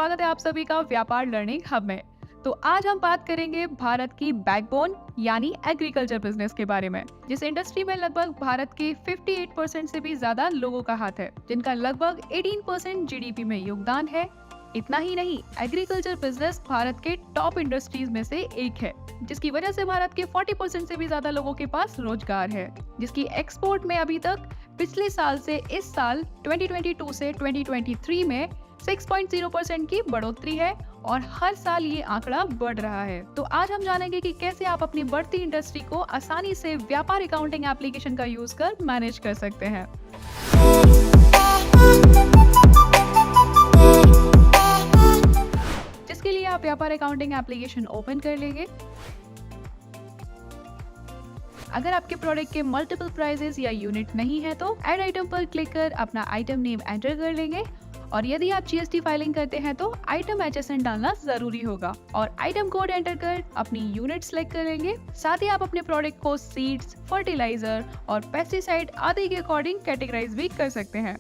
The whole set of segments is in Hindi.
स्वागत है आप सभी का व्यापार लर्निंग हब में। तो आज हम बात करेंगे भारत की बैकबोन यानी एग्रीकल्चर बिजनेस के बारे में, जिस इंडस्ट्री में लगभग भारत के 58% से भी ज्यादा लोगों का हाथ है, जिनका लगभग 18% जीडीपी में योगदान है। इतना ही नहीं, एग्रीकल्चर बिजनेस भारत के टॉप इंडस्ट्रीज में से एक है, जिसकी वजह से भारत के 40% से भी ज्यादा लोगों के पास रोजगार है, जिसकी एक्सपोर्ट में अभी तक पिछले साल से इस साल 2022 से 2023 में 6.0% की बढ़ोतरी है और हर साल ये आंकड़ा बढ़ रहा है। तो आज हम जानेंगे कि कैसे आप अपनी बढ़ती इंडस्ट्री को आसानी से व्यापार अकाउंटिंग एप्लीकेशन का यूज कर मैनेज कर सकते हैं। जिसके लिए आप व्यापार अकाउंटिंग एप्लीकेशन ओपन कर लेंगे। अगर आपके प्रोडक्ट के मल्टीपल प्राइसेस या यूनिट नहीं है तो ऐड आइटम पर क्लिक कर अपना आइटम नेम एंटर कर लेंगे। और यदि आप जीएसटी फाइलिंग करते हैं तो आइटम HSN डालना जरूरी होगा और आइटम कोड एंटर कर अपनी यूनिट सेलेक्ट करेंगे। साथ ही आप अपने प्रोडक्ट को सीड्स, फर्टिलाइजर और पेस्टिसाइड आदि के अकॉर्डिंग कैटेगराइज भी कर सकते हैं।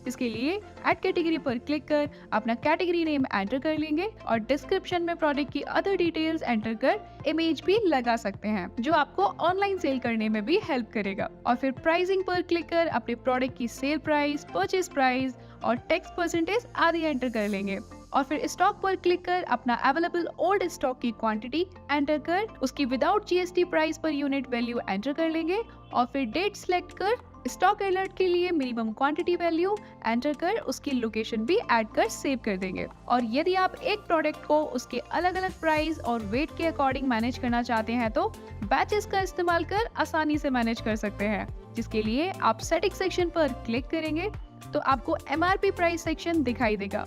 इसके लिए ऐड कैटेगरी पर क्लिक कर अपना कैटेगरी नेम एंटर कर लेंगे और डिस्क्रिप्शन में प्रोडक्ट की अदर डिटेल्स एंटर कर इमेज भी लगा सकते हैं, जो आपको ऑनलाइन सेल करने में भी हेल्प करेगा। और फिर प्राइसिंग पर क्लिक कर अपने प्रोडक्ट की सेल प्राइस, परचेज प्राइस और टैक्स परसेंटेज आदि एंटर कर लेंगे। और फिर स्टॉक पर क्लिक कर अपना अवेलेबल ओल्ड स्टॉक की क्वांटिटी एंटर कर उसकी without GST price per unit value enter कर लेंगे। और फिर डेट सिलेक्ट कर स्टॉक अलर्ट के लिए मिनिमम क्वांटिटी वैल्यू एंटर कर उसकी लोकेशन भी ऐड कर सेव कर देंगे। और यदि आप एक प्रोडक्ट को उसके अलग अलग प्राइस और वेट के अकॉर्डिंग मैनेज करना चाहते हैं तो बैचेस का इस्तेमाल कर आसानी से मैनेज कर सकते हैं। जिसके लिए आप सेटिंग सेक्शन पर क्लिक करेंगे तो आपको MRP प्राइस सेक्शन दिखाई देगा।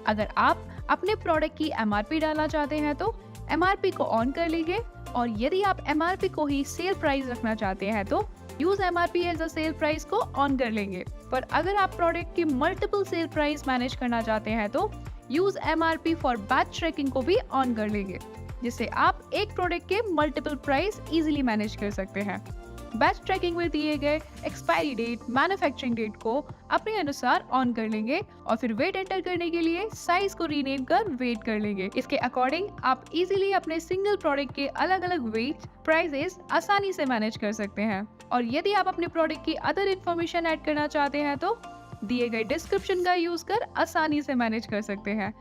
अगर आप अपने प्रोडक्ट की MRP डालना चाहते हैं तो MRP को ऑन कर लेंगे। और यदि आप MRP को ही सेल प्राइस रखना चाहते हैं तो use MRP as a sale price को ऑन कर लेंगे। पर अगर आप प्रोडक्ट की मल्टीपल सेल प्राइस मैनेज करना चाहते हैं तो use MRP for batch tracking को भी ऑन कर लेंगे, जिससे आप एक प्रोडक्ट के मल्टीपल प्राइस इजीली मैनेज कर सकते हैं। बैच ट्रैकिंग में दिए गए एक्सपायरी डेट, मैन्युफैक्चरिंग डेट को अपने अनुसार ऑन कर लेंगे और फिर वेट एंटर करने के लिए साइज को रीनेम कर वेट कर लेंगे। इसके अकॉर्डिंग आप इजीली अपने सिंगल प्रोडक्ट के अलग अलग वेट, प्राइसेस आसानी से मैनेज कर सकते हैं। और यदि आप अपने प्रोडक्ट की अदर इन्फॉर्मेशन ऐड करना चाहते हैं तो दिए गए डिस्क्रिप्शन का यूज कर आसानी से मैनेज कर सकते हैं।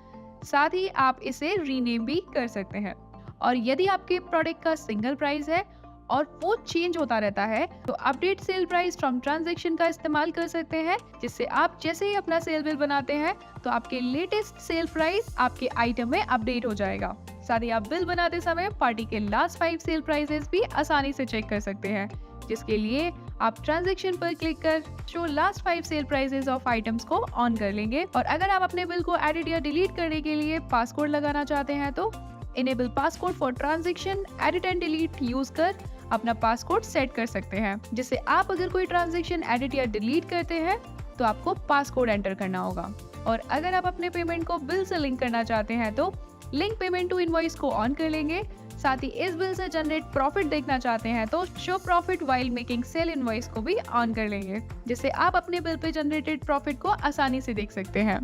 साथ ही आप इसे रीनेम भी कर सकते हैं। और यदि आपके प्रोडक्ट का सिंगल प्राइस है और वो चेंज होता रहता है तो update sale price from transaction का इस्तेमाल कर सकते हैं, जिससे आप जैसे ही अपना सेल बिल बनाते हैं तो आपके लेटेस्ट सेल प्राइस आपके आइटम में अपडेट हो जाएगा। साथ ही आप बिल बनाते समय पार्टी के लास्ट 5 सेल प्राइसेस भी आसानी से चेक कर सकते हैं। जिसके लिए आप ट्रांजैक्शन पर क्लिक कर show last 5 sale prices of items को ऑन कर लेंगे। और अगर आप अपने बिल को एडिट या डिलीट करने के लिए पासकोड लगाना चाहते हैं तो enable passcode for transaction edit and delete use कर अपना पासकोड सेट कर सकते हैं, जिससे आप अगर कोई ट्रांजैक्शन एडिट या डिलीट करते हैं तो आपको पासकोड एंटर करना होगा। और अगर आप अपने पेमेंट को बिल से लिंक करना चाहते हैं तो लिंक पेमेंट टू इनवॉइस को ऑन कर लेंगे। साथ ही इस बिल से जनरेट प्रॉफिट देखना चाहते हैं तो show profit while making sale invoice को भी ऑन कर लेंगे, जिससे आप अपने बिल पे जनरेटेड प्रॉफिट को आसानी से देख सकते हैं।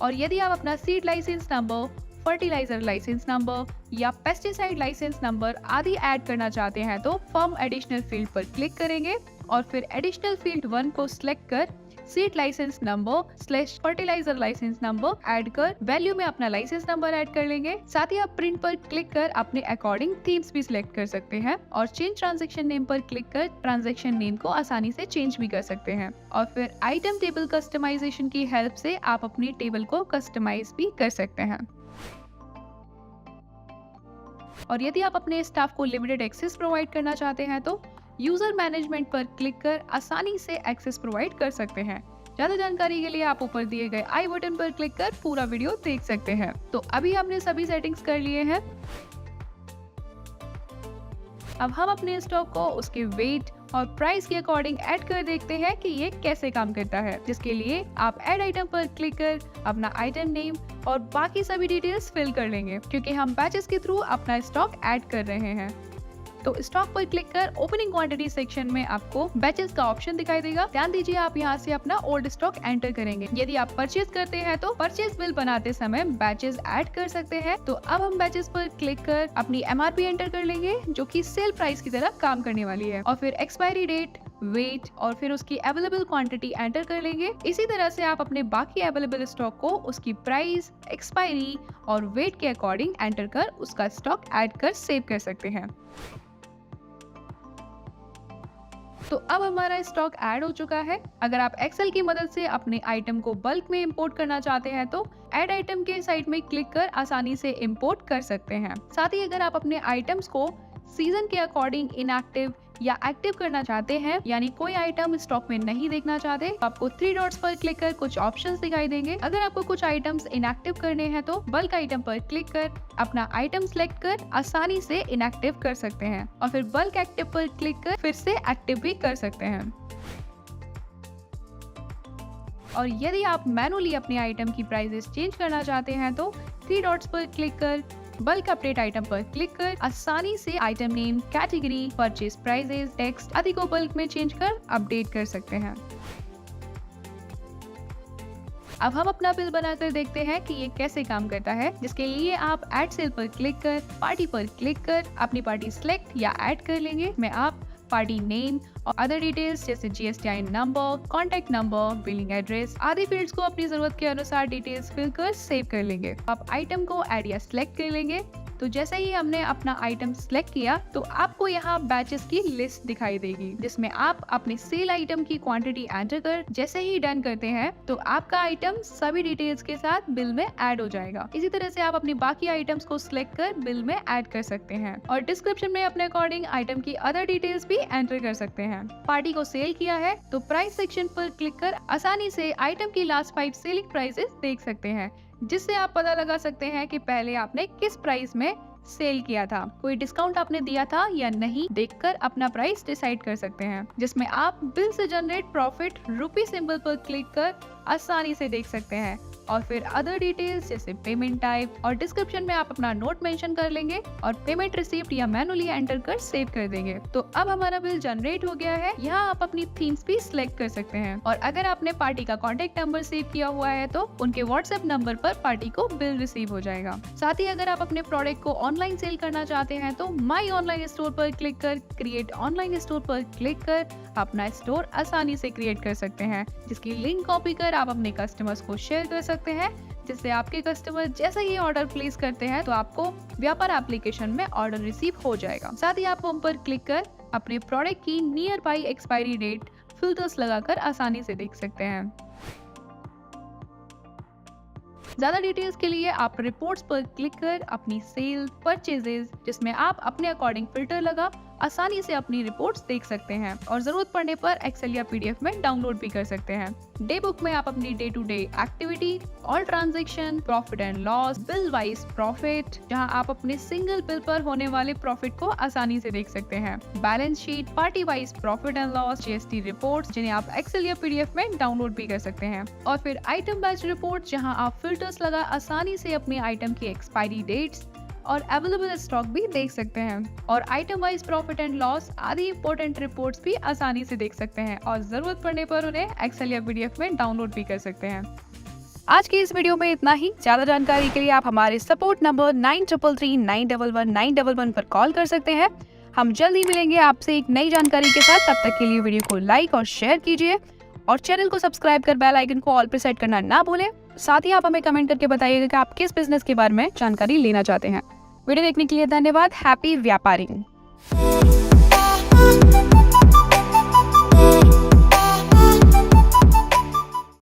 और यदि आप अपना seed licence number, fertiliser licence number या पेस्टिसाइड लाइसेंस नंबर आदि ऐड करना चाहते हैं तो फॉर्म एडिशनल फील्ड पर क्लिक करेंगे और फिर एडिशनल फील्ड 1 को सिलेक्ट कर seed licence number / fertiliser licence number add कर वैल्यू में अपना लाइसेंस नंबर ऐड कर लेंगे। साथ ही आप प्रिंट पर क्लिक कर अपने अकॉर्डिंग थीम्स भी सिलेक्ट कर सकते हैं और चेंज ट्रांजैक्शन नेम पर क्लिक कर ट्रांजैक्शन नेम को आसानी से चेंज भी कर सकते हैं। और फिर आइटम टेबल कस्टमाइजेशन की हेल्प से आप अपनी टेबल को कस्टमाइज भी कर सकते हैं। और यदि आप अपने स्टाफ को लिमिटेड एक्सेस प्रोवाइड करना चाहते हैं तो यूजर मैनेजमेंट पर क्लिक कर आसानी से एक्सेस प्रोवाइड कर सकते हैं। ज्यादा जानकारी के लिए आप ऊपर दिए गए आई बटन पर क्लिक कर पूरा वीडियो देख सकते हैं। तो अभी हमने सभी सेटिंग्स कर लिए हैं। अब हम अपने स्टॉक को उसके वेट और प्राइस के अकॉर्डिंग ऐड कर देखते हैं कि ये कैसे काम करता है। जिसके लिए आप ऐड आइटम पर क्लिक कर अपना आइटम नेम और बाकी सभी डिटेल्स फिल कर लेंगे, क्योंकि हम बैचेस के थ्रू अपना स्टॉक ऐड कर रहे हैं। तो स्टॉक पर क्लिक कर ओपनिंग क्वांटिटी सेक्शन में आपको बैचेस का ऑप्शन दिखाई देगा। ध्यान दीजिए, आप यहाँ से अपना ओल्ड स्टॉक एंटर करेंगे। यदि आप परचेज करते हैं तो परचेज बिल बनाते समय बैचेस ऐड कर सकते हैं। तो अब हम बैचेस पर क्लिक कर अपनी MRP एंटर कर लेंगे, जो कि सेल प्राइस की तरह काम करने वाली है, और फिर एक्सपायरी डेट, वेट और फिर उसकी अवेलेबल क्वांटिटी एंटर कर लेंगे। इसी तरह से आप अपने बाकी अवेलेबल स्टॉक को उसकी प्राइस, एक्सपायरी और वेट के अकॉर्डिंग एंटर कर उसका स्टॉक ऐड कर सेव कर सकते हैं। तो अब हमारा स्टॉक ऐड हो चुका है। अगर आप एक्सेल की मदद से अपने आइटम को बल्क में इंपोर्ट करना चाहते हैं तो ऐड आइटम के साइड में क्लिक कर आसानी से इंपोर्ट कर सकते हैं। साथ ही अगर आप अपने आइटम्स को सीजन के अकॉर्डिंग इनएक्टिव या एक्टिव करना चाहते हैं, यानी कोई आइटम स्टॉक में नहीं देखना चाहते, तो आपको 3 डॉट्स पर क्लिक कर कुछ ऑप्शंस दिखाई देंगे। अगर आपको कुछ आइटम्स इनएक्टिव करने हैं तो बल्क आइटम पर क्लिक कर अपना आइटम सेलेक्ट कर आसानी से इनएक्टिव कर सकते हैं, और फिर बल्क एक्टिव पर क्लिक कर फिर से एक्टिव भी कर सकते हैं। और यदि आप मैनुअली अपने आइटम की प्राइसेस चेंज करना चाहते हैं तो 3 डॉट्स पर क्लिक कर बल्क अपडेट आइटम पर क्लिक कर आसानी से item name, category, purchase prices, text आदि को बल्क में चेंज कर अपडेट कर सकते हैं। अब हम अपना बिल बनाकर देखते हैं कि ये कैसे काम करता है, जिसके लिए आप ऐड सेल पर क्लिक कर पार्टी पर क्लिक कर अपनी पार्टी सिलेक्ट या ऐड कर लेंगे। मैं आप पार्टी नेम और अदर डिटेल्स जैसे GSTIN number, contact number, billing address आदि फील्ड्स को अपनी जरूरत के अनुसार डिटेल्स फिल कर सेव कर लेंगे। आप आइटम को ऐड या सिलेक्ट कर लेंगे। तो जैसे ही हमने अपना आइटम सिलेक्ट किया तो आपको यहाँ बैचेस की लिस्ट दिखाई देगी, जिसमें आप अपने सेल आइटम की क्वांटिटी एंटर कर जैसे ही डन करते हैं तो आपका आइटम सभी डिटेल्स के साथ बिल में ऐड हो जाएगा। इसी तरह से आप अपनी बाकी आइटम्स को सिलेक्ट कर बिल में ऐड कर सकते हैं, और डिस्क्रिप्शन में अपने अकॉर्डिंग आइटम की अदर डिटेल्स भी एंटर कर सकते हैं। पार्टी को सेल किया है तो प्राइस सेक्शन पर क्लिक कर आसानी से आइटम की लास्ट 5 सेलिंग प्राइसेस देख सकते हैं, जिससे आप पता लगा सकते हैं कि पहले आपने किस प्राइस में सेल किया था, कोई डिस्काउंट आपने दिया था या नहीं, देखकर अपना प्राइस डिसाइड कर सकते हैं। जिसमें आप बिल से जनरेट प्रॉफिट रुपी सिंबल पर क्लिक कर आसानी से देख सकते हैं, और फिर अदर डिटेल्स जैसे पेमेंट टाइप और डिस्क्रिप्शन में आप अपना नोट मेंशन कर लेंगे और पेमेंट रिसीप्ट या मैनुअली एंटर कर सेव कर देंगे। तो अब हमारा बिल जनरेट हो गया है। यहाँ आप अपनी थीम्स भी सिलेक्ट कर सकते हैं, और अगर आपने पार्टी का कॉन्टेक्ट नंबर सेव किया हुआ है तो उनके व्हाट्सएप नंबर पर पार्टी को बिल रिसीव हो जाएगा। साथ ही अगर आप अपने प्रोडक्ट को ऑनलाइन सेल करना चाहते हैं तो माई ऑनलाइन स्टोर पर क्लिक कर क्रिएट ऑनलाइन स्टोर पर क्लिक कर अपना स्टोर आसानी से क्रिएट कर सकते हैं, जिसकी लिंक कॉपी कर आप अपने कस्टमर्स को शेयर कर सकते हैं, जिससे आपके कस्टमर जैसे ही ऑर्डर प्लेस करते हैं तो आपको व्यापार एप्लीकेशन में ऑर्डर रिसीव हो जाएगा। साथ ही आप होम पर क्लिक कर अपने प्रोडक्ट की near by expiry date filters लगाकर आसानी से देख सकते हैं। ज्यादा डिटेल्स के लिए आप रिपोर्ट्स पर क्लिक कर अपनी सेल, परचेजेस जिसमें आप अपने अकॉर्डिंग फिल्टर लगा आसानी से अपनी रिपोर्ट्स देख सकते हैं, और जरूरत पड़ने पर एक्सेल या PDF में डाउनलोड भी कर सकते हैं। डे बुक में आप अपनी day to day activity, all transaction, profit and loss, bill wise profit, जहां आप अपने सिंगल बिल पर होने वाले प्रॉफिट को आसानी से देख सकते हैं। Balance sheet, party wise profit and loss, GST reports जिन्हें आप एक्सेल या PDF में डाउनलोड भी कर सकते हैं, और फिर आइटम बैच रिपोर्ट जहाँ आप फिल्टर्स लगा आसानी से अपने आइटम की एक्सपायरी डेट्स और अवेलेबल स्टॉक भी देख सकते हैं, और item wise profit and loss आदि इंपॉर्टेंट रिपोर्ट्स भी आसानी से देख सकते हैं, और जरूरत पड़ने पर उन्हें एक्सेल या PDF में डाउनलोड भी कर सकते हैं। आज की इस वीडियो में इतना ही। ज्यादा जानकारी के लिए आप हमारे सपोर्ट नंबर 9333911911 पर कॉल कर सकते हैं। हम जल्द ही मिलेंगे आपसे एक नई जानकारी के साथ। तब तक के लिए वीडियो को लाइक और शेयर कीजिए, और चैनल को सब्सक्राइब कर बेल आइकन को ऑल पर सेट करना ना भूलें। साथ ही आप हमें कमेंट करके बताइएगा कि आप किस बिजनेस के बारे में जानकारी लेना चाहते हैं। वीडियो देखने के लिए धन्यवाद। हैप्पी व्यापारिंग।